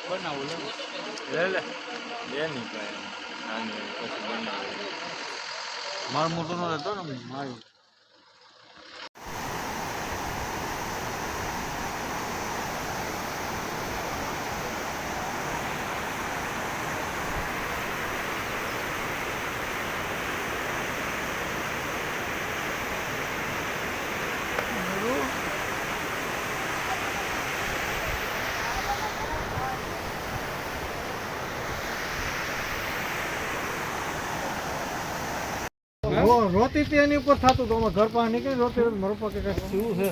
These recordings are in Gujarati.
બનાવું લે બે નહીં પછી બનાવું મારો મોટો નો રહેતો ને મારું રોતી તેની ઉપર થતું તો અમે ઘર પાસે નીકળી રોતી મારો પાસે કઈ થયું છે.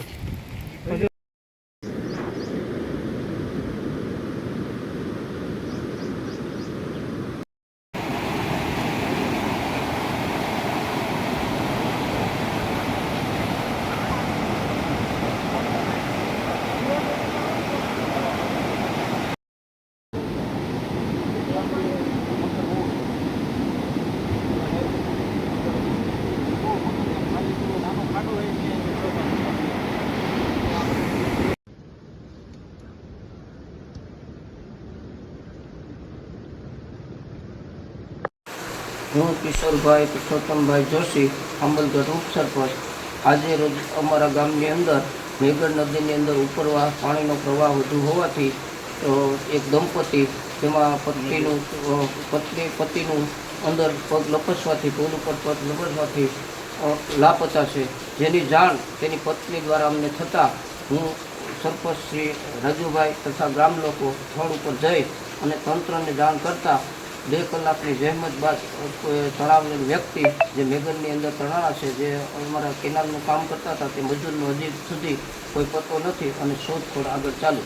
હું કિશોરભાઈ પુરુષોત્તમભાઈ જોશી અંબલગઢ ઉપસરપંચ આજે રોજ અમારા ગામની અંદર મેઘર નદીની અંદર ઉપરવાસ પાણીનો પ્રવાહ વધુ હોવાથી એક દંપતી તેમાં પતિનું અંદર પગ લપસવાથી પુલ ઉપર પગ લપસવાથી લાપતા છે, જેની જાણ તેની પત્ની દ્વારા અમને થતાં હું સરપંચ શ્રી રાજુભાઈ તથા ગ્રામ લોકો સ્થળ ઉપર જઈ અને તંત્રને જાણ કરતાં 2 કલાકની જહેમત બાદ તણાવેલ વ્યક્તિ જે મેઘરની અંદર તણાણા છે, જે અમારા કેનાલનું કામ કરતા હતા, તે મજૂરનો હજી સુધી કોઈ પતો નથી અને શોધખોળ આગળ ચાલુ.